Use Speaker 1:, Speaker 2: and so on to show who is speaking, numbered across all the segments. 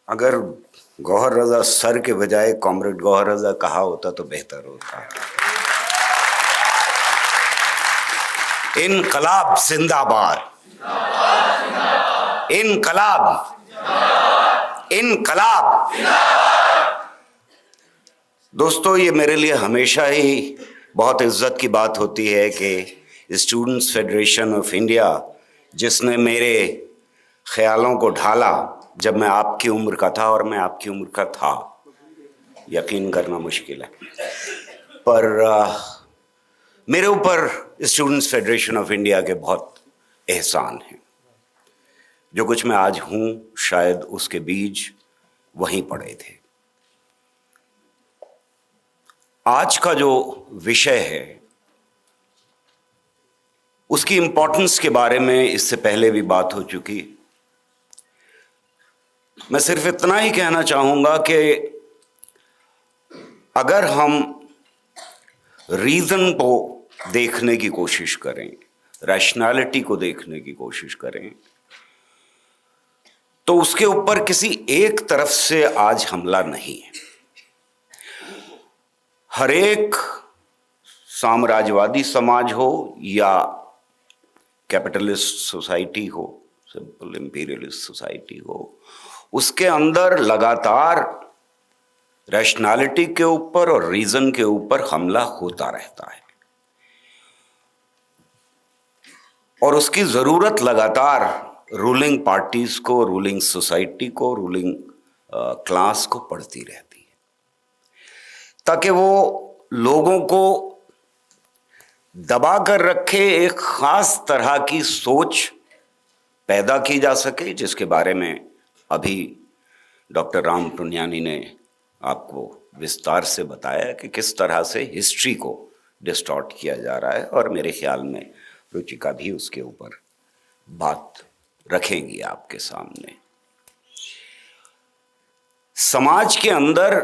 Speaker 1: अगर गौहर रजा सर के बजाय कॉमरेड गौहर रजा कहा होता तो बेहतर होता। इनकलाब जिंदाबाद, इनकलाब, इनकलाब। दोस्तों, ये मेरे लिए हमेशा ही बहुत इज्जत की बात होती है कि स्टूडेंट्स फेडरेशन ऑफ इंडिया, जिसने मेरे ख्यालों को ढाला जब मैं आपकी उम्र का था, और मैं आपकी उम्र का था, यकीन करना मुश्किल है, पर मेरे ऊपर स्टूडेंट्स फेडरेशन ऑफ इंडिया के बहुत एहसान हैं। जो कुछ मैं आज हूं, शायद उसके बीज वहीं पड़े थे। आज का जो विषय है उसकी इंपॉर्टेंस के बारे में इससे पहले भी बात हो चुकी। मैं सिर्फ इतना ही कहना चाहूंगा कि अगर हम रीजन को देखने की कोशिश करें, रैशनैलिटी को देखने की कोशिश करें, तो उसके ऊपर किसी एक तरफ से आज हमला नहीं है। हर एक साम्राज्यवादी समाज हो या कैपिटलिस्ट सोसाइटी हो, सिंपल इंपीरियलिस्ट सोसाइटी हो, उसके अंदर लगातार रैशनैलिटी के ऊपर और रीजन के ऊपर हमला होता रहता है, और उसकी जरूरत लगातार रूलिंग पार्टीज को, रूलिंग सोसाइटी को, रूलिंग क्लास को पड़ती रहती है, ताकि वो लोगों को दबा कर रखे, एक खास तरह की सोच पैदा की जा सके, जिसके बारे में अभी डॉक्टर राम टुनियानी ने आपको विस्तार से बताया कि किस तरह से हिस्ट्री को डिस्टॉर्ट किया जा रहा है, और मेरे ख्याल में रुचिका भी उसके ऊपर बात रखेंगी आपके सामने। समाज के अंदर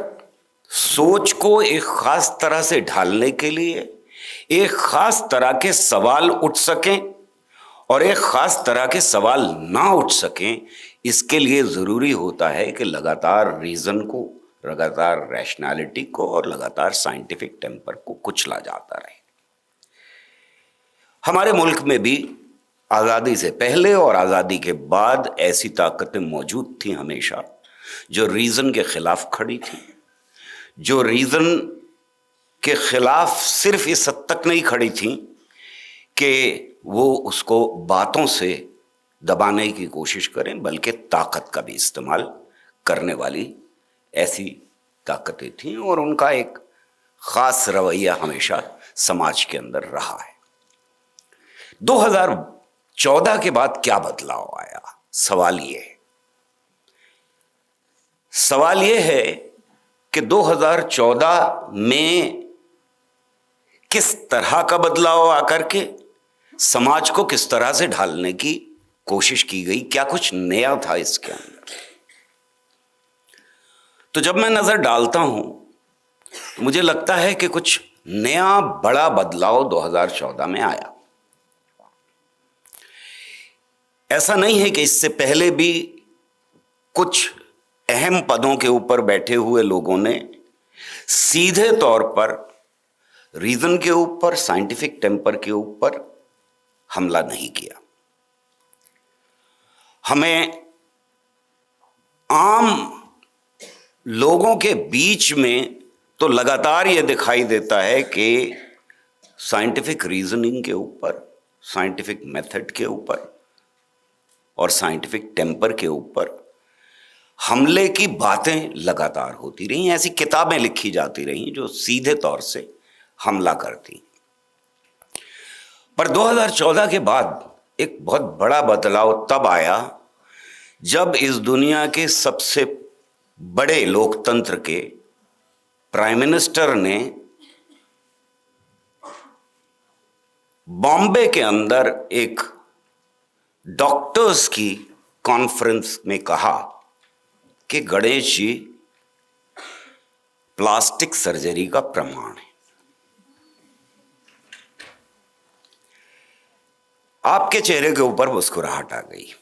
Speaker 1: सोच को एक खास तरह से ढालने के लिए एक खास तरह के सवाल उठ सकें और एक खास तरह के सवाल ना उठ सकें, इसके लिए जरूरी होता है कि लगातार रीजन को, लगातार रैशनैलिटी को और लगातार साइंटिफिक टेम्पर को कुचला जाता रहे। हमारे मुल्क में भी आज़ादी से पहले और आज़ादी के बाद ऐसी ताकतें मौजूद थी हमेशा, जो रीजन के खिलाफ खड़ी थी, जो रीजन के खिलाफ सिर्फ इस हद तक नहीं खड़ी थी कि वो उसको बातों से दबाने की कोशिश करें, बल्कि ताकत का भी इस्तेमाल करने वाली ऐसी ताकतें थीं, और उनका एक खास रवैया हमेशा समाज के अंदर रहा है। 2014 के बाद क्या बदलाव आया? सवाल ये है कि 2014 में किस तरह का बदलाव आकर के समाज को किस तरह से ढालने की कोशिश की गई, क्या कुछ नया था इसके अंदर? तो जब मैं नजर डालता हूं तो मुझे लगता है कि कुछ नया बड़ा बदलाव 2014 में आया। ऐसा नहीं है कि इससे पहले भी कुछ अहम पदों के ऊपर बैठे हुए लोगों ने सीधे तौर पर रीजन के ऊपर, साइंटिफिक टेम्पर के ऊपर हमला नहीं किया। हमें आम लोगों के बीच में तो लगातार यह दिखाई देता है कि साइंटिफिक रीजनिंग के ऊपर, साइंटिफिक मेथड के ऊपर और साइंटिफिक टेम्पर के ऊपर हमले की बातें लगातार होती रही। ऐसी किताबें लिखी जाती रहीं जो सीधे तौर से हमला करती। पर 2014 के बाद एक बहुत बड़ा बदलाव तब आया जब इस दुनिया के सबसे बड़े लोकतंत्र के प्राइम मिनिस्टर ने बॉम्बे के अंदर एक डॉक्टर्स की कॉन्फ्रेंस में कहा कि गणेश जी प्लास्टिक सर्जरी का प्रमाण है। आपके चेहरे के ऊपर मुस्कुराहट आ गई।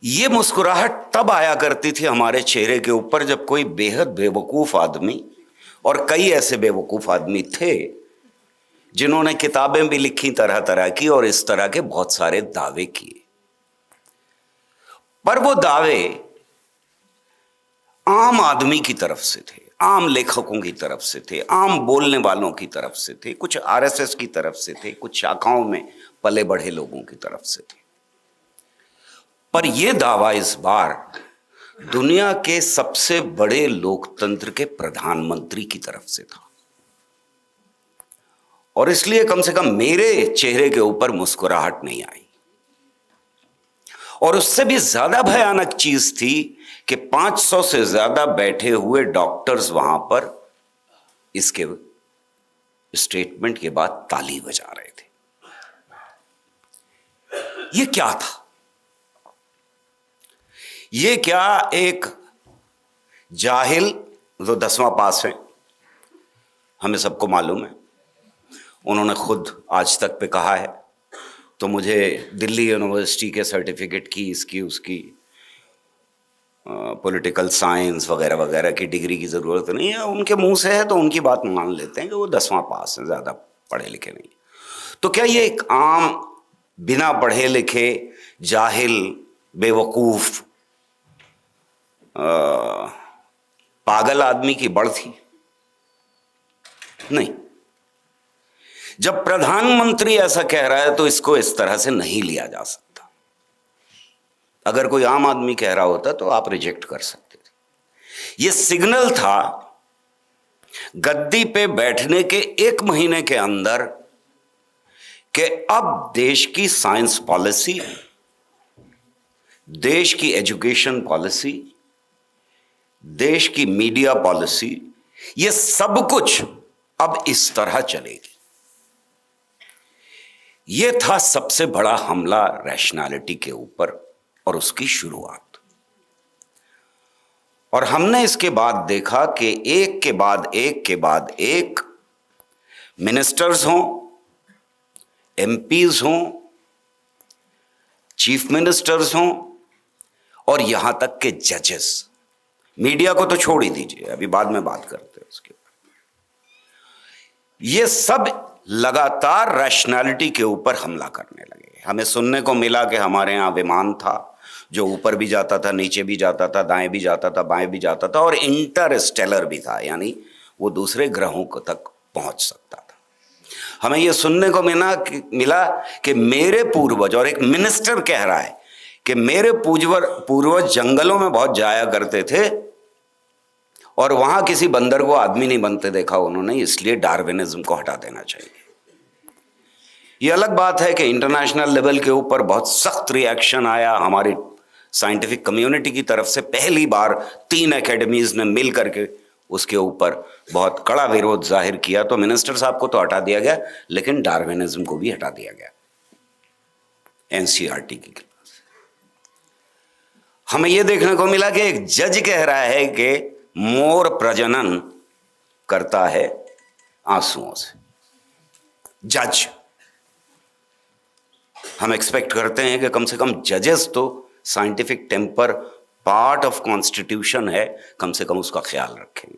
Speaker 1: ये मुस्कुराहट तब आया करती थी हमारे चेहरे के ऊपर जब कोई बेहद बेवकूफ आदमी, और कई ऐसे बेवकूफ आदमी थे जिन्होंने किताबें भी लिखी तरह तरह की और इस तरह के बहुत सारे दावे किए, पर वो दावे आम आदमी की तरफ से थे, आम लेखकों की तरफ से थे, आम बोलने वालों की तरफ से थे, कुछ आरएसएस की तरफ से थे, कुछ शाखाओं में पले बढ़े लोगों की तरफ से थे। पर यह दावा इस बार दुनिया के सबसे बड़े लोकतंत्र के प्रधानमंत्री की तरफ से था, और इसलिए कम से कम मेरे चेहरे के ऊपर मुस्कुराहट नहीं आई। और उससे भी ज्यादा भयानक चीज थी कि 500 से ज्यादा बैठे हुए डॉक्टर्स वहां पर इसके स्टेटमेंट के बाद ताली बजा रहे थे। यह क्या था? यह क्या एक जाहिल जो 10वां पास है, हमें सबको मालूम है, उन्होंने खुद आज तक पे कहा है, तो मुझे दिल्ली यूनिवर्सिटी के सर्टिफिकेट की, इसकी उसकी, पॉलिटिकल साइंस वगैरह वगैरह की डिग्री की ज़रूरत नहीं है। उनके मुंह से है तो उनकी बात मान लेते हैं कि वो 10वां पास है, ज़्यादा पढ़े लिखे नहीं। तो क्या ये एक आम बिना पढ़े लिखे जाहिल बेवकूफ़ पागल आदमी की बढ़ थी? नहीं। जब प्रधानमंत्री ऐसा कह रहा है तो इसको इस तरह से नहीं लिया जा सकता। अगर कोई आम आदमी कह रहा होता तो आप रिजेक्ट कर सकते थे। यह सिग्नल था गद्दी पे बैठने के 1 महीने के अंदर कि अब देश की साइंस पॉलिसी, देश की एजुकेशन पॉलिसी, देश की मीडिया पॉलिसी, यह सब कुछ अब इस तरह चलेगी। यह था सबसे बड़ा हमला रैशनैलिटी के ऊपर और उसकी शुरुआत। और हमने इसके बाद देखा कि एक के बाद एक मिनिस्टर्स हों, एमपीज हों, चीफ मिनिस्टर्स हों, और यहां तक के जजेस, मीडिया को तो छोड़ ही दीजिए, अभी बाद में बात करते हैं उसके ऊपर, ये सब लगातार रैशनैलिटी के ऊपर हमला करने लगे। हमें सुनने को मिला कि हमारे यहां विमान था जो ऊपर भी जाता था, नीचे भी जाता था, दाएं भी जाता था, बाएं भी जाता था, और इंटरस्टेलर भी था, यानी वो दूसरे ग्रहों को तक पहुंच सकता था। हमें यह सुनने को मिला कि मेरे पूर्वज, और एक मिनिस्टर कह रहा है कि मेरे पूर्वज जंगलों में बहुत जाया करते थे और वहां किसी बंदर को आदमी नहीं बनते देखा उन्होंने, इसलिए डार्विनिज्म को हटा देना चाहिए। यह अलग बात है कि इंटरनेशनल लेवल के ऊपर बहुत सख्त रिएक्शन आया हमारी साइंटिफिक कम्युनिटी की तरफ से। पहली बार 3 एकेडमीज ने मिल करके उसके ऊपर बहुत कड़ा विरोध जाहिर किया। तो मिनिस्टर साहब को तो हटा दिया गया, लेकिन डार्विनिज्म को भी हटा दिया गया एनसीईआरटी की क्लास। हमें यह देखने को मिला कि एक जज कह रहा है कि मोर प्रजनन करता है आंसुओं से। जज, हम एक्सपेक्ट करते हैं कि कम से कम जजेस तो scientific temper part of constitution है, कम से कम उसका ख्याल रखेंगे।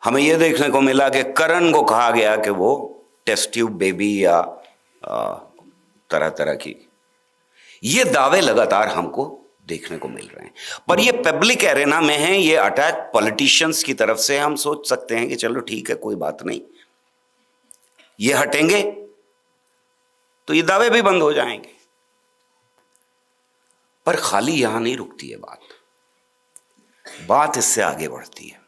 Speaker 1: हमें यह देखने को मिला कि करण को कहा गया कि वो टेस्ट ट्यूब बेबी या तरह तरह की, ये दावे लगातार हमको देखने को मिल रहे हैं। पर ये पब्लिक एरेना में है, ये अटैक पॉलिटिशियंस की तरफ से। हम सोच सकते हैं कि चलो ठीक है, कोई बात नहीं, ये हटेंगे तो ये दावे भी बंद हो जाएंगे। पर खाली यहां नहीं रुकती है बात इससे आगे बढ़ती है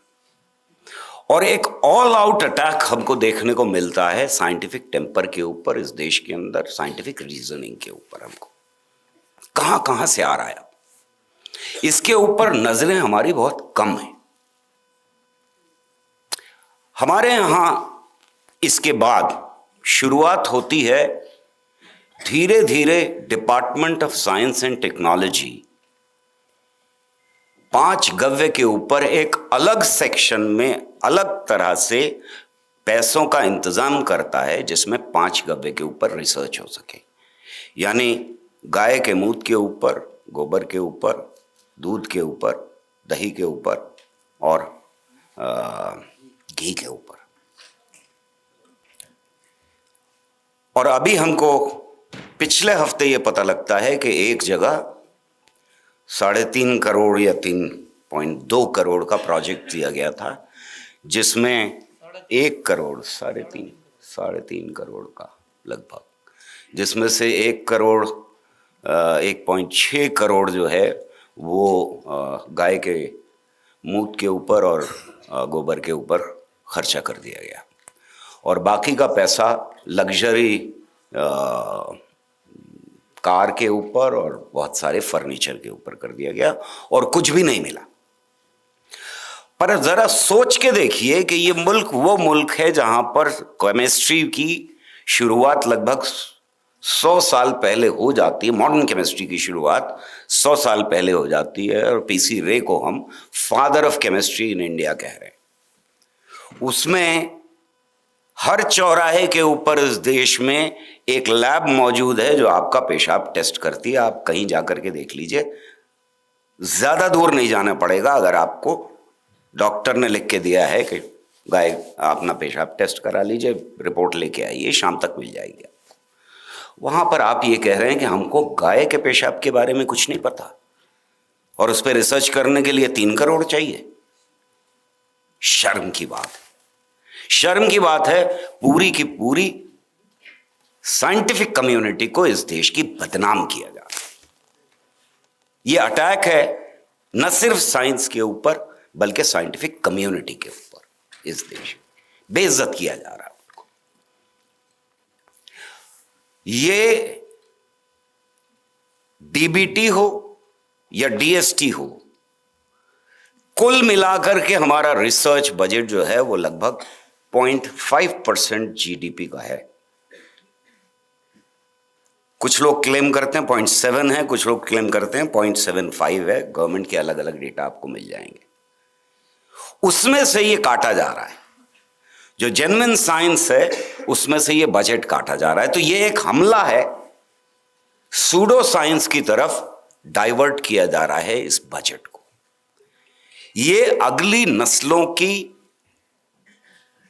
Speaker 1: और एक ऑल आउट अटैक हमको देखने को मिलता है साइंटिफिक टेम्पर के ऊपर, इस देश के अंदर साइंटिफिक रीजनिंग के ऊपर। हमको कहां कहां से आ रहा है, इसके ऊपर नजरें हमारी बहुत कम हैं। हमारे यहां इसके बाद शुरुआत होती है धीरे धीरे department of science and technology 5 गव्य के ऊपर एक अलग सेक्शन में अलग तरह से पैसों का इंतजाम करता है, जिसमें 5 गव्य के ऊपर रिसर्च हो सके। यानी गाय के मूत्र के ऊपर, गोबर के ऊपर, दूध के ऊपर, दही के ऊपर और घी के ऊपर। और अभी हमको पिछले हफ्ते ये पता लगता है कि एक जगह 3.5 करोड़ या 3.2 करोड़ का प्रोजेक्ट दिया गया था, जिसमें 1 करोड़, साढ़े तीन करोड़ का लगभग, जिसमें से 1 करोड़ 1.6 करोड़ जो है वो गाय के मूत के ऊपर और गोबर के ऊपर खर्चा कर दिया गया, और बाकी का पैसा लग्जरी कार के ऊपर और बहुत सारे फर्नीचर के ऊपर कर दिया गया, और कुछ भी नहीं मिला। पर जरा सोच के देखिए कि ये मुल्क वो मुल्क है जहां पर केमिस्ट्री की शुरुआत लगभग 100 साल पहले हो जाती है, मॉडर्न केमिस्ट्री की शुरुआत 100 साल पहले हो जाती है, और पीसी रे को हम father of chemistry in India कह रहे हैं। उसमें हर चौराहे के ऊपर इस देश में एक लैब मौजूद है जो आपका पेशाब टेस्ट करती है। आप कहीं जाकर के देख लीजिए, ज्यादा दूर नहीं जाना पड़ेगा। अगर आपको डॉक्टर ने लिख के दिया है कि गाय अपना पेशाब टेस्ट करा लीजिए, रिपोर्ट लेके आइए, शाम तक मिल जाएगी, वहां पर आप ये कह रहे हैं कि हमको गाय के पेशाब के बारे में कुछ नहीं पता, और उस पर रिसर्च करने के लिए 3 करोड़ चाहिए। शर्म की बात है, शर्म की बात है। पूरी की पूरी साइंटिफिक कम्युनिटी को इस देश की बदनाम किया जा रहा है। यह अटैक है न सिर्फ साइंस के ऊपर बल्कि साइंटिफिक कम्युनिटी के ऊपर। इस देश में बेइज्जत किया जा रहा है उनको। ये डीबीटी हो या डीएसटी हो, कुल मिलाकर के हमारा रिसर्च बजट जो है वो लगभग 0.5% जीडीपी का है। कुछ लोग क्लेम करते हैं 0.7 है, कुछ लोग क्लेम करते हैं 0.75 है। गवर्नमेंट के अलग अलग डेटा आपको मिल जाएंगे। उसमें से ये काटा जा रहा है, जो जेन्युइन साइंस है उसमें से ये बजट काटा जा रहा है। तो ये एक हमला है, सूडो साइंस की तरफ डाइवर्ट किया जा रहा है इस बजट को। ये अगली नस्लों की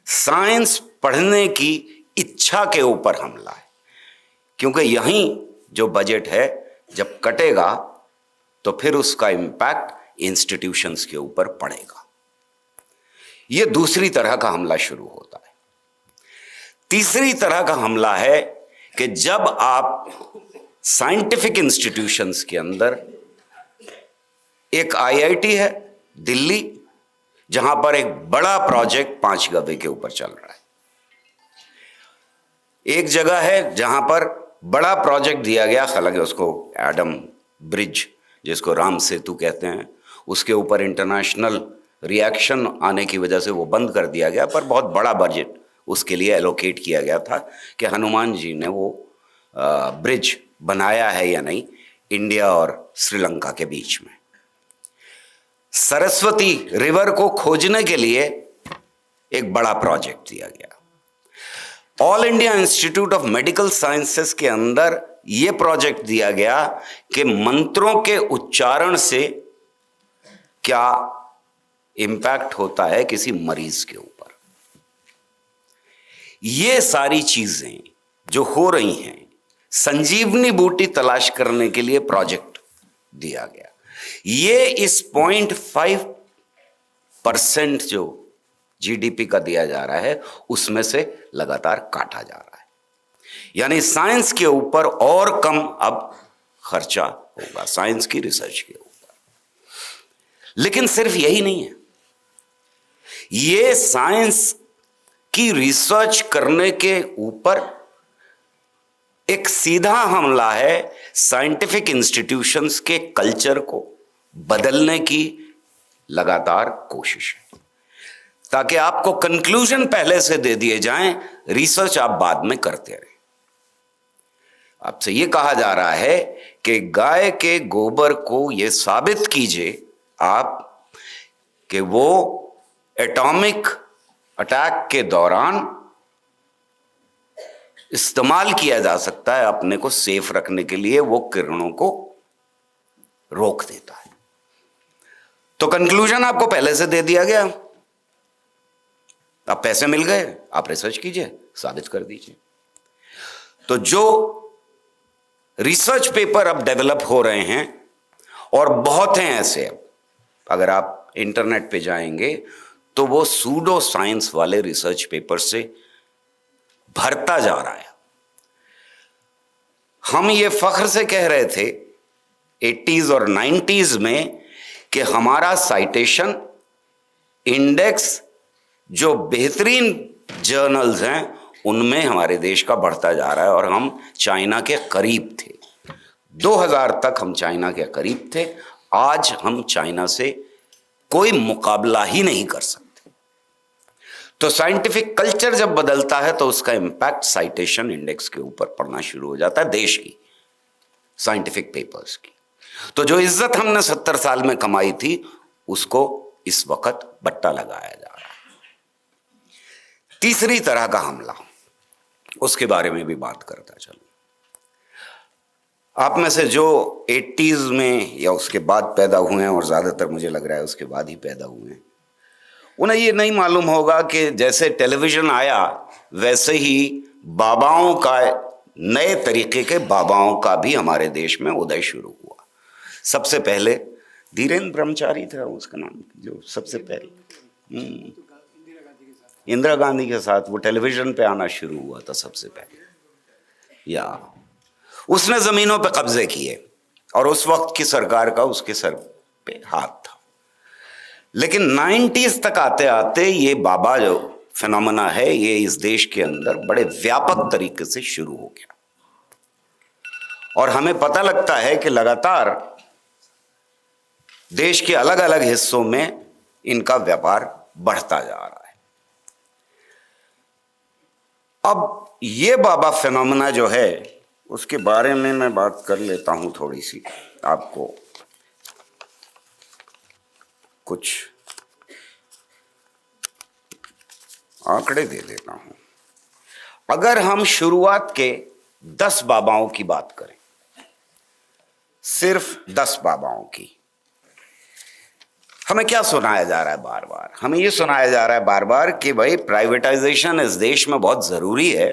Speaker 1: साइंस पढ़ने की इच्छा के ऊपर हमला है, क्योंकि यहीं जो बजट है जब कटेगा तो फिर उसका इंपैक्ट इंस्टीट्यूशंस के ऊपर पड़ेगा। यह दूसरी तरह का हमला शुरू होता है। तीसरी तरह का हमला है कि जब आप साइंटिफिक इंस्टीट्यूशंस के अंदर, एक आईआईटी है दिल्ली जहां पर एक बड़ा प्रोजेक्ट 5 गवे के ऊपर चल रहा है। एक जगह है जहां पर बड़ा प्रोजेक्ट दिया गया, हालांकि उसको एडम ब्रिज, जिसको राम सेतु कहते हैं, उसके ऊपर इंटरनेशनल रिएक्शन आने की वजह से वो बंद कर दिया गया, पर बहुत बड़ा बजट उसके लिए एलोकेट किया गया था कि हनुमान जी ने वो ब्रिज बनाया है या नहीं इंडिया और श्रीलंका के बीच में। सरस्वती रिवर को खोजने के लिए एक बड़ा प्रोजेक्ट दिया गया। All India institute of medical sciences के अंदर यह प्रोजेक्ट दिया गया कि मंत्रों के उच्चारण से क्या इंपैक्ट होता है किसी मरीज के ऊपर। ये सारी चीजें जो हो रही हैं, संजीवनी बूटी तलाश करने के लिए प्रोजेक्ट दिया गया। ये इस 0.5% जो जीडीपी का दिया जा रहा है उसमें से लगातार काटा जा रहा है। यानी साइंस के ऊपर और कम अब खर्चा होगा, साइंस की रिसर्च के ऊपर। लेकिन सिर्फ यही नहीं है, ये साइंस की रिसर्च करने के ऊपर एक सीधा हमला है साइंटिफिक इंस्टीट्यूशंस के कल्चर को बदलने की लगातार कोशिश है, ताकि आपको कंक्लूजन पहले से दे दिए जाएं, रिसर्च आप बाद में करते रहें। आपसे यह कहा जा रहा है कि गाय के गोबर को यह साबित कीजिए आप कि वो एटॉमिक अटैक के दौरान इस्तेमाल किया जा सकता है अपने को सेफ रखने के लिए, वो किरणों को रोक देता है। तो कंक्लूजन आपको पहले से दे दिया गया, अब पैसे मिल गए, आप रिसर्च कीजिए, साबित कर दीजिए। तो जो रिसर्च पेपर अब डेवलप हो रहे हैं, और बहुत हैं ऐसे, अगर आप इंटरनेट पे जाएंगे तो वो सूडो साइंस वाले रिसर्च पेपर से भरता जा रहा है। हम ये फख्र से कह रहे थे 80s और 90s में कि हमारा साइटेशन इंडेक्स जो बेहतरीन जर्नल्स हैं उनमें हमारे देश का बढ़ता जा रहा है, और हम चाइना के करीब थे। 2000 तक हम चाइना के करीब थे, आज हम चाइना से कोई मुकाबला ही नहीं कर सकते। तो साइंटिफिक कल्चर जब बदलता है तो उसका इंपैक्ट साइटेशन इंडेक्स के ऊपर पड़ना शुरू हो जाता है, देश की साइंटिफिक पेपर्स की। तो जो इज्जत हमने 70 साल में कमाई थी उसको इस वक्त बट्टा लगाया जा रहा है। तीसरी तरह का हमला, उसके बारे में भी बात करता चलूं। आप में से जो 80s में या उसके बाद पैदा हुए हैं, और ज्यादातर मुझे लग रहा है उसके बाद ही पैदा हुए हैं, उन्हें ये नहीं मालूम होगा कि जैसे टेलीविजन आया वैसे ही बाबाओं का, नए तरीके के बाबाओं का भी हमारे देश में उदय शुरू हुआ। सबसे पहले धीरेन्द्र ब्रह्मचारी था उसका नाम, जो सबसे पहले इंदिरा गांधी के साथ वो टेलीविजन पे आना शुरू हुआ था सबसे पहले। या उसने जमीनों पे कब्जे किए और उस वक्त की सरकार का उसके सर पे हाथ था। लेकिन 90s तक आते आते ये बाबा जो फिनोमेना है ये इस देश के अंदर बड़े व्यापक तरीके से शुरू हो गया, और हमें पता लगता है कि लगातार देश के अलग अलग हिस्सों में इनका व्यापार बढ़ता जा रहा है। अब ये बाबा फिनोमेना जो है उसके बारे में मैं बात कर लेता हूं, थोड़ी सी आपको कुछ आंकड़े दे देता हूं। अगर हम शुरुआत के 10 बाबाओं की बात करें, सिर्फ 10 बाबाओं की, हमें क्या सुनाया जा रहा है बार बार? हमें यह सुनाया जा रहा है बार बार कि भाई प्राइवेटाइजेशन इस देश में बहुत जरूरी है,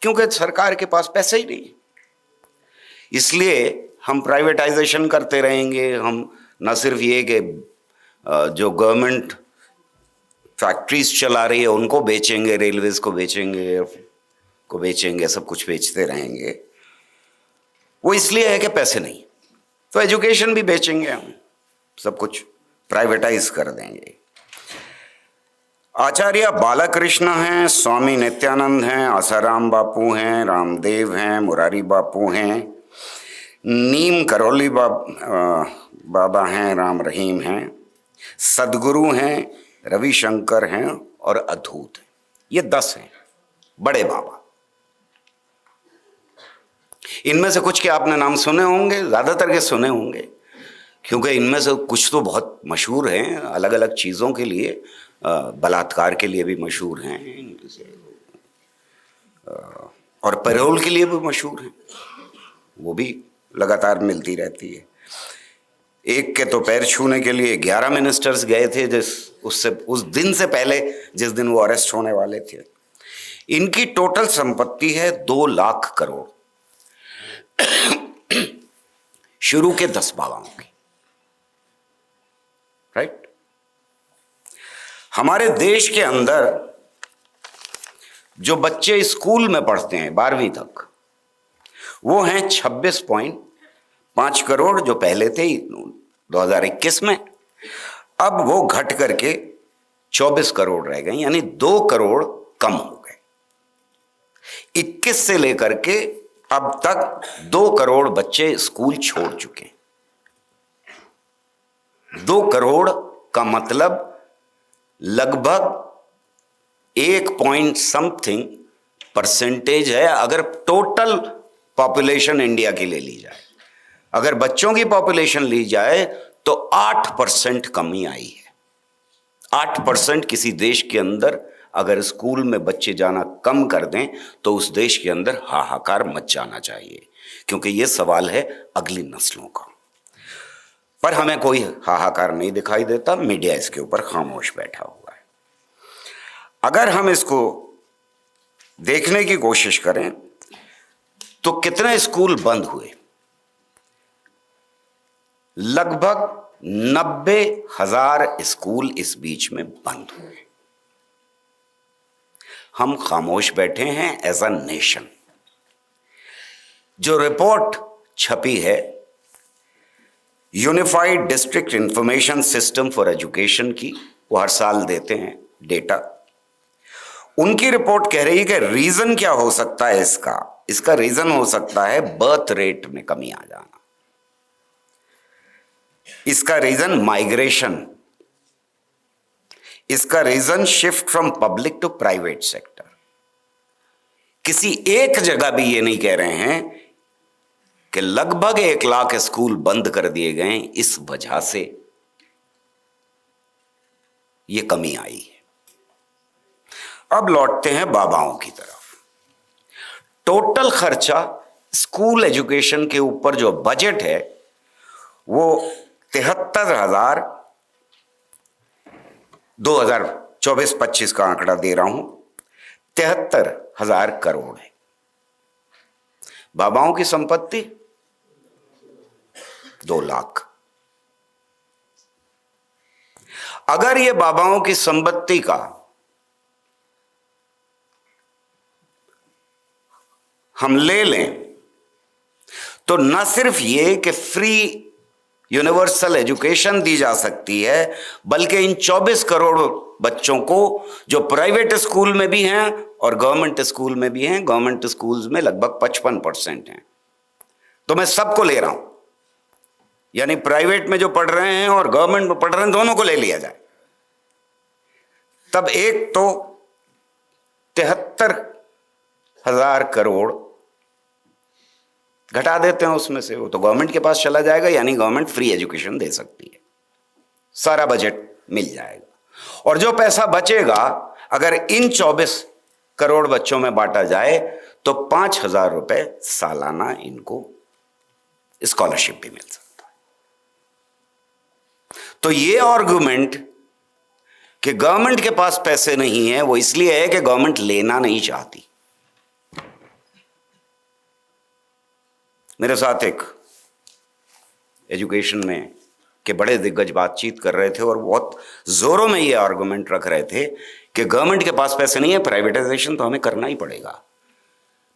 Speaker 1: क्योंकि सरकार के पास पैसे ही नहीं, इसलिए हम प्राइवेटाइजेशन करते रहेंगे। हम न सिर्फ ये कि जो गवर्नमेंट फैक्ट्रीज चला रही है उनको बेचेंगे, रेलवेज को बेचेंगे, सब कुछ बेचते रहेंगे। वो इसलिए है कि पैसे नहीं, तो एजुकेशन भी बेचेंगे, हम सब कुछ प्राइवेटाइज कर देंगे। आचार्य बालकृष्ण हैं, स्वामी नित्यानंद हैं, आसाराम बापू हैं, रामदेव हैं, मुरारी बापू हैं, नीम करौली बाबा हैं, राम रहीम हैं, सदगुरु हैं, रविशंकर हैं और अद्भुत हैं। ये 10 हैं बड़े बाबा। इनमें से कुछ के आपने नाम सुने होंगे, ज्यादातर के सुने होंगे, क्योंकि इनमें से कुछ तो बहुत मशहूर हैं, अलग अलग चीजों के लिए, बलात्कार के लिए भी मशहूर हैं, और पैरोल के लिए भी मशहूर हैं, वो भी लगातार मिलती रहती है। एक के तो पैर छूने के लिए 11 मिनिस्टर्स गए थे उस दिन से पहले जिस दिन वो अरेस्ट होने वाले थे। इनकी टोटल संपत्ति है 2 लाख करोड़, शुरू के 10 बाबाओं की, राइट। हमारे देश के अंदर जो बच्चे स्कूल में पढ़ते हैं 12वीं तक, वो हैं 26.5 करोड़, जो पहले थे 2021 में, अब वो घट करके 24 करोड़ रह गए, यानी 2 करोड़ कम हो गए। 21 से लेकर के अब तक 2 करोड़ बच्चे स्कूल छोड़ चुके हैं। 2 करोड़ का मतलब लगभग 1 पॉइंट समथिंग परसेंटेज है, अगर टोटल पॉपुलेशन इंडिया की ले ली जाए। अगर बच्चों की पॉपुलेशन ली जाए तो 8% कमी आई है। 8% किसी देश के अंदर अगर स्कूल में बच्चे जाना कम कर दें तो उस देश के अंदर हाहाकार मच जाना चाहिए, क्योंकि यह सवाल है अगली नस्लों का। पर हमें कोई हाहाकार नहीं दिखाई देता, मीडिया इसके ऊपर खामोश बैठा हुआ है। अगर हम इसको देखने की कोशिश करें तो कितने स्कूल बंद हुए? लगभग 90,000 स्कूल इस बीच में बंद हुए। हम खामोश बैठे हैं एज अ नेशन। जो रिपोर्ट छपी है unified district information system for education की, वो हर साल देते हैं डेटा, उनकी रिपोर्ट कह रही है कि रीजन क्या हो सकता है इसका रीजन हो सकता है बर्थ रेट में कमी आ जाना, इसका रीजन माइग्रेशन, इसका reason shift from public to private sector. किसी एक जगह भी ये नहीं कह रहे हैं कि लगभग 1 लाख स्कूल बंद कर दिए गए, इस वजह से ये कमी आई है। अब लौटते हैं बाबाओं की तरफ। टोटल खर्चा स्कूल एजुकेशन के ऊपर जो बजट है वो 73,000, 2024-25 का आंकड़ा दे रहा हूं, 73,000 करोड़ है। बाबाओं की संपत्ति 2 लाख। अगर ये बाबाओं की संपत्ति का हम ले लें तो न सिर्फ ये कि फ्री यूनिवर्सल एजुकेशन दी जा सकती है, बल्कि इन 24 करोड़ बच्चों को जो प्राइवेट स्कूल में भी हैं और गवर्नमेंट स्कूल में भी हैं, गवर्नमेंट स्कूल्स में लगभग 55% हैं, तो मैं सबको ले रहा हूं, यानी प्राइवेट में जो पढ़ रहे हैं और गवर्नमेंट में पढ़ रहे हैं, दोनों को ले लिया जाए, तब एक तो 73,000 करोड़ घटा देते हैं उसमें से, वो तो गवर्नमेंट के पास चला जाएगा, यानी गवर्नमेंट फ्री एजुकेशन दे सकती है, सारा बजट मिल जाएगा। और जो पैसा बचेगा अगर इन 24 करोड़ बच्चों में बांटा जाए तो 5,000 रुपए सालाना इनको स्कॉलरशिप भी मिल सकता है। तो ये आर्गुमेंट कि गवर्नमेंट के पास पैसे नहीं है वो इसलिए है कि गवर्नमेंट लेना नहीं चाहती। मेरे साथ एक एजुकेशन में के बड़े दिग्गज बातचीत कर रहे थे और बहुत जोरों में ये आर्गुमेंट रख रहे थे कि गवर्नमेंट के पास पैसे नहीं है, प्राइवेटाइजेशन तो हमें करना ही पड़ेगा।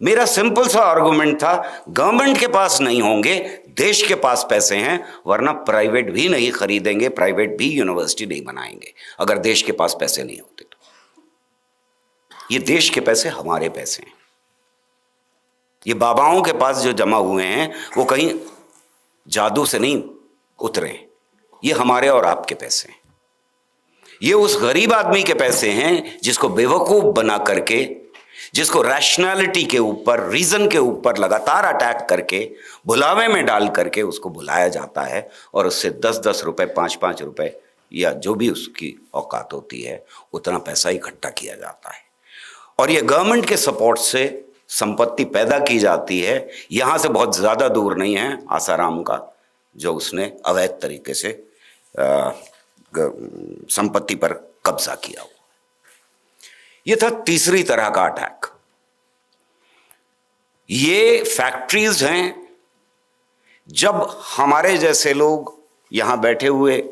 Speaker 1: मेरा सिंपल सा आर्गुमेंट था, गवर्नमेंट के पास नहीं होंगे, देश के पास पैसे हैं, वरना प्राइवेट भी नहीं खरीदेंगे, प्राइवेट भी यूनिवर्सिटी नहीं बनाएंगे अगर देश के पास पैसे नहीं होते तो। ये देश के पैसे हमारे पैसे हैं, ये बाबाओं के पास जो जमा हुए हैं वो कहीं जादू से नहीं उतरे, ये हमारे और आपके पैसे हैं। ये उस गरीब आदमी के पैसे हैं जिसको बेवकूफ बना करके, जिसको रैशनैलिटी के ऊपर, रीजन के ऊपर लगातार अटैक करके, बुलावे में डाल करके उसको बुलाया जाता है और उससे 10-10 रुपए, 5-5 रुपए या जो भी उसकी औकात होती है उतना पैसा इकट्ठा किया जाता है। और ये गवर्नमेंट के सपोर्ट से संपत्ति पैदा की जाती है। यहां से बहुत ज्यादा दूर नहीं है आसाराम का, जो उसने अवैध तरीके से संपत्ति पर कब्जा किया हुआ। यह था तीसरी तरह का अटैक। ये फैक्ट्रीज हैं, जब हमारे जैसे लोग, यहां बैठे हुए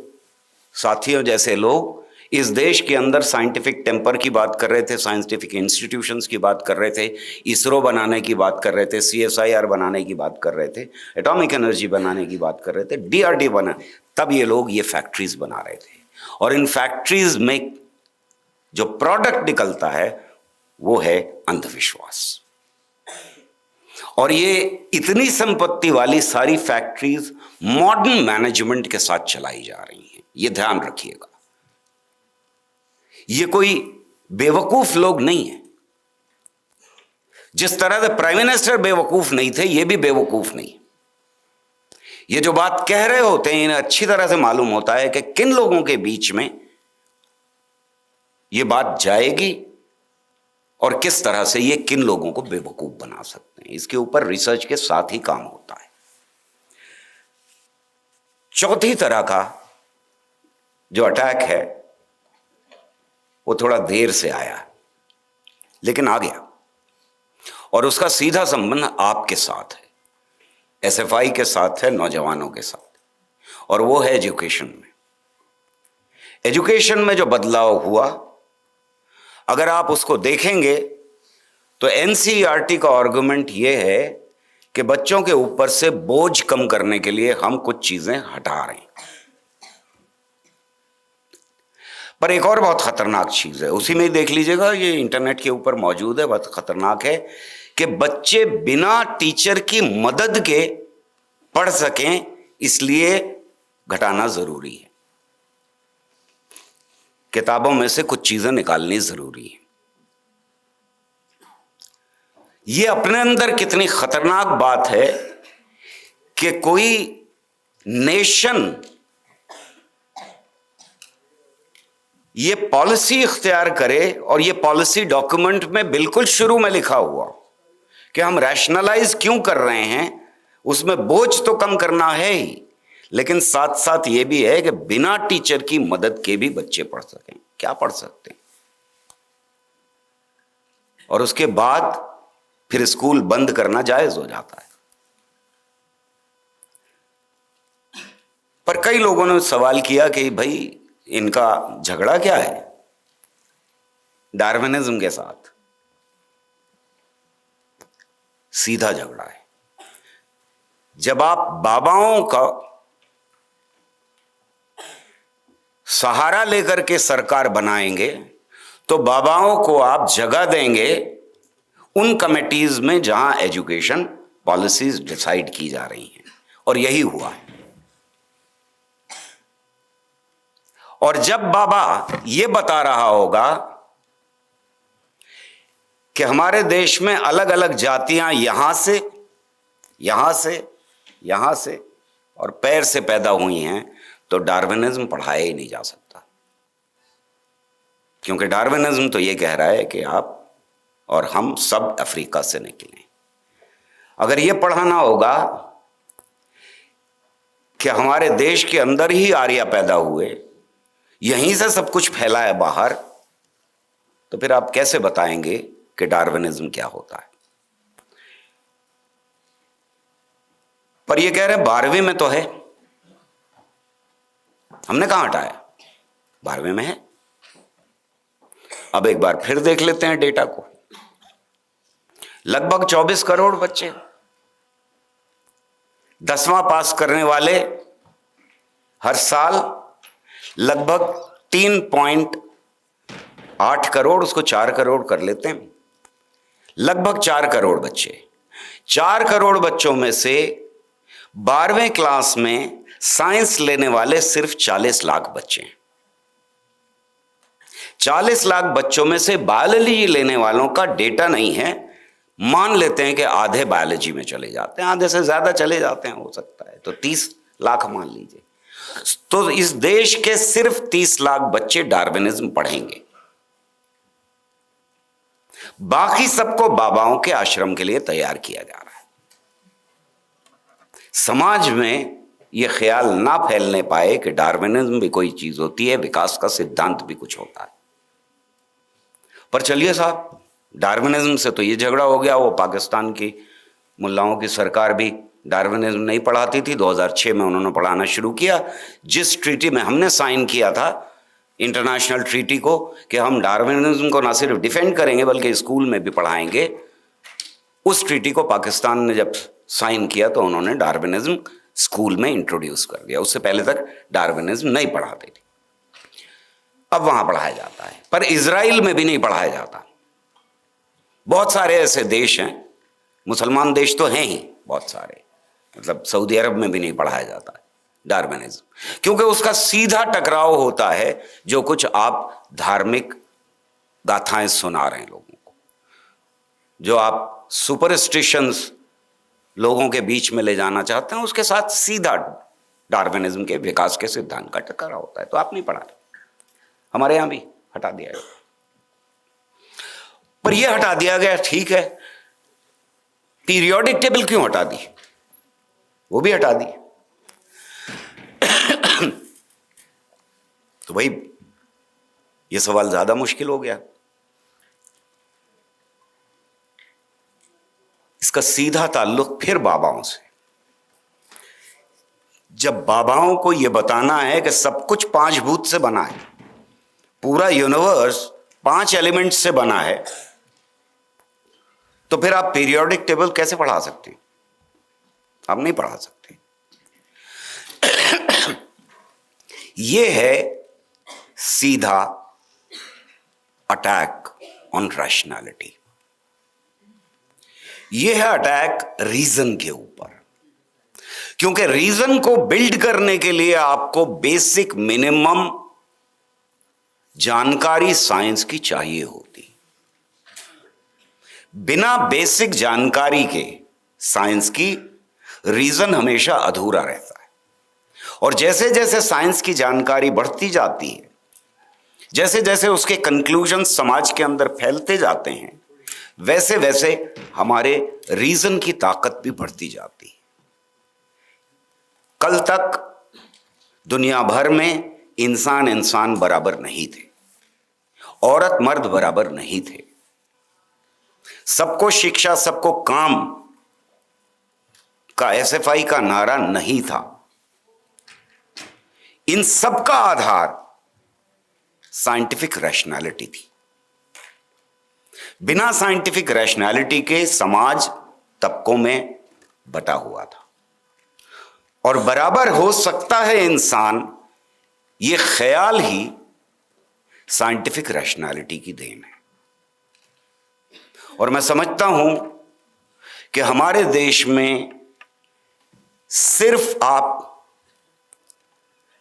Speaker 1: साथियों जैसे लोग इस देश के अंदर साइंटिफिक टेम्पर की बात कर रहे थे, साइंटिफिक इंस्टीट्यूशंस की बात कर रहे थे, इसरो बनाने की बात कर रहे थे, CSIR बनाने की बात कर रहे थे, एटॉमिक एनर्जी बनाने की बात कर रहे थे, DRD बना, तब ये लोग ये फैक्ट्रीज बना रहे थे। और इन फैक्ट्रीज में जो प्रोडक्ट निकलता है वो है अंधविश्वास। और ये इतनी संपत्ति वाली सारी फैक्ट्रीज मॉडर्न मैनेजमेंट के साथ चलाई जा रही हैं, ये ध्यान रखिएगा। ये कोई बेवकूफ लोग नहीं है। जिस तरह से प्राइम मिनिस्टर बेवकूफ नहीं थे, ये भी बेवकूफ नहीं। ये जो बात कह रहे होते हैं इन्हें अच्छी तरह से मालूम होता है कि किन लोगों के बीच में ये बात जाएगी और किस तरह से ये किन लोगों को बेवकूफ बना सकते हैं। इसके ऊपर रिसर्च के साथ ही काम होता है। चौथी तरह का जो अटैक है वो थोड़ा देर से आया, लेकिन आ गया, और उसका सीधा संबंध आपके साथ है, एसएफआई के साथ है, नौजवानों के साथ, और वो है एजुकेशन में। एजुकेशन में जो बदलाव हुआ, अगर आप उसको देखेंगे तो एनसीईआरटी का आर्गुमेंट ये है कि बच्चों के ऊपर से बोझ कम करने के लिए हम कुछ चीजें हटा रहे हैं। पर एक और बहुत खतरनाक चीज है, उसी में ही देख लीजिएगा, ये इंटरनेट के ऊपर मौजूद है, बहुत खतरनाक है, कि बच्चे बिना टीचर की मदद के पढ़ सकें, इसलिए घटाना जरूरी है। किताबों में से कुछ चीजें निकालनी जरूरी है। ये अपने अंदर कितनी खतरनाक बात है कि कोई नेशन ये पॉलिसी इख्तियार करे, और ये पॉलिसी डॉक्यूमेंट में बिल्कुल शुरू में लिखा हुआ कि हम रैशनलाइज क्यों कर रहे हैं, उसमें बोझ तो कम करना है ही, लेकिन साथ साथ ये भी है कि बिना टीचर की मदद के भी बच्चे पढ़ सकें। क्या पढ़ सकते हैं? और उसके बाद फिर स्कूल बंद करना जायज हो जाता है। पर कई लोगों ने सवाल किया कि भाई इनका झगड़ा क्या है डार्विनिज्म के साथ? सीधा झगड़ा है। जब आप बाबाओं का सहारा लेकर के सरकार बनाएंगे तो बाबाओं को आप जगह देंगे उन कमेटीज में जहां एजुकेशन पॉलिसीज डिसाइड की जा रही हैं, और यही हुआ है। और जब बाबा ये बता रहा होगा कि हमारे देश में अलग अलग जातियां यहां से यहां से यहां से और पैर से पैदा हुई हैं, तो डार्विनिज्म पढ़ाया ही नहीं जा सकता, क्योंकि डार्विनिज्म तो ये कह रहा है कि आप और हम सब अफ्रीका से निकले। अगर ये पढ़ाना होगा कि हमारे देश के अंदर ही आर्य पैदा हुए, यहीं से सब कुछ फैला है बाहर, तो फिर आप कैसे बताएंगे कि डार्विनिज्म क्या होता है? पर ये कह रहे हैं 12वीं में तो है। हमने कहां हटाया? 12वीं में है। अब एक बार फिर देख लेते हैं डेटा को। लगभग 24 करोड़ बच्चे 10वां पास करने वाले हर साल लगभग 3.8 करोड़, उसको 4 करोड़ कर लेते हैं, लगभग 4 करोड़ बच्चे। 4 करोड़ बच्चों में से 12वें क्लास में साइंस लेने वाले सिर्फ 40 लाख बच्चे हैं। 40 लाख बच्चों में से बायोलॉजी लेने वालों का डेटा नहीं है। मान लेते हैं कि आधे बायोलॉजी में चले जाते हैं, आधे से ज्यादा चले जाते हैं, हो सकता है, तो 30 लाख मान लीजिए। तो इस देश के सिर्फ 30 लाख बच्चे डार्विनिज्म पढ़ेंगे, बाकी सबको बाबाओं के आश्रम के लिए तैयार किया जा रहा है। समाज में यह ख्याल ना फैलने पाए कि डार्विनिज्म भी कोई चीज होती है, विकास का सिद्धांत भी कुछ होता है। पर चलिए साहब, डार्विनिज्म से तो ये झगड़ा हो गया, वो पाकिस्तान की मुल्लाओं की सरकार भी डार्विनिज्म नहीं पढ़ाती थी। 2006 में उन्होंने पढ़ाना शुरू किया। जिस ट्रीटी में हमने साइन किया था, इंटरनेशनल ट्रीटी को, कि हम डार्विनिज्म को ना सिर्फ डिफेंड करेंगे बल्कि स्कूल में भी पढ़ाएंगे, उस ट्रीटी को पाकिस्तान ने जब साइन किया तो उन्होंने डार्विनिज्म स्कूल में इंट्रोड्यूस कर दिया। उससे पहले तक डार्विनिज्म नहीं पढ़ाते थे, अब वहां पढ़ाया जाता है। पर इजराइल में भी नहीं पढ़ाया जाता। बहुत सारे ऐसे देश हैं, मुसलमान देश तो हैं ही बहुत सारे, मतलब सऊदी अरब में भी नहीं पढ़ाया जाता है डार्विनिज्म, क्योंकि उसका सीधा टकराव होता है जो कुछ आप धार्मिक गाथाएं सुना रहे हैं लोगों को, जो आप सुपरस्टिशंस लोगों के बीच में ले जाना चाहते हैं, उसके साथ सीधा डार्विनिज्म के विकास के सिद्धांत का टकराव होता है। तो आप नहीं पढ़ा रहे, हमारे यहां भी हटा दिया गया। पर यह हटा दिया गया, ठीक है, पीरियोडिक टेबल क्यों हटा दी? वो भी हटा दी। तो भाई ये सवाल ज्यादा मुश्किल हो गया। इसका सीधा ताल्लुक फिर बाबाओं से। जब बाबाओं को यह बताना है कि सब कुछ 5 भूत से बना है, पूरा यूनिवर्स 5 एलिमेंट्स से बना है, तो फिर आप पीरियोडिक टेबल कैसे पढ़ा सकते हैं? आप नहीं पढ़ा सकते। यह है सीधा अटैक ऑन रैशनैलिटी। यह है अटैक रीजन के ऊपर, क्योंकि रीजन को बिल्ड करने के लिए आपको बेसिक मिनिमम जानकारी साइंस की चाहिए होती। बिना बेसिक जानकारी के साइंस की रीजन हमेशा अधूरा रहता है। और जैसे जैसे साइंस की जानकारी बढ़ती जाती है, जैसे जैसे उसके कंक्लूजन समाज के अंदर फैलते जाते हैं, वैसे वैसे हमारे रीजन की ताकत भी बढ़ती जाती है। कल तक दुनिया भर में इंसान इंसान बराबर नहीं थे, औरत मर्द बराबर नहीं थे, सबको शिक्षा सबको काम का एसएफआई का नारा नहीं था। इन सब का आधार साइंटिफिक रैशनैलिटी थी। बिना साइंटिफिक रैशनैलिटी के समाज तबकों में बटा हुआ था। और बराबर हो सकता है इंसान, ये ख्याल ही साइंटिफिक रैशनैलिटी की देन है। और मैं समझता हूं कि हमारे देश में सिर्फ आप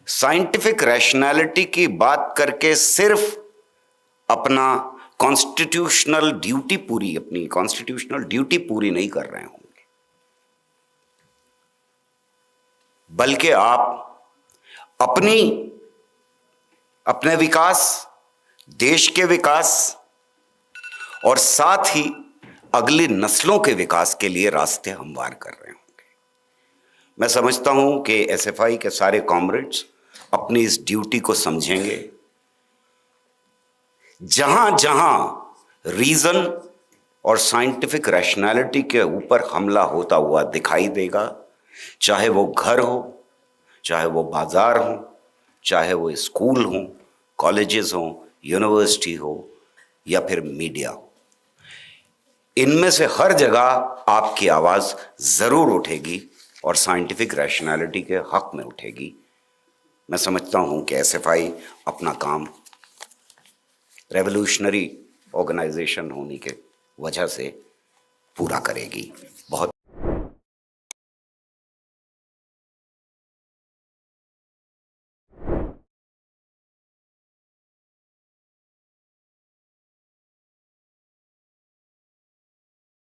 Speaker 1: साइंटिफिक रैशनैलिटी की बात करके सिर्फ अपना कॉन्स्टिट्यूशनल ड्यूटी पूरी नहीं कर रहे होंगे, बल्कि आप अपने विकास, देश के विकास और साथ ही अगली नस्लों के विकास के लिए रास्ते हमवार कर रहे होंगे। मैं समझता हूं कि एसएफआई के सारे कॉमरेड्स अपनी इस ड्यूटी को समझेंगे। जहां जहां रीजन और साइंटिफिक रैशनैलिटी के ऊपर हमला होता हुआ दिखाई देगा, चाहे वो घर हो, चाहे वो बाजार हो, चाहे वो स्कूल हो, कॉलेजेस हो, यूनिवर्सिटी हो या फिर मीडिया हो, इनमें से हर जगह आपकी आवाज जरूर उठेगी और साइंटिफिक रैशनैलिटी के हक में उठेगी। मैं समझता हूं कि एसएफआई अपना काम रेवोल्यूशनरी ऑर्गेनाइजेशन होने के वजह से पूरा करेगी।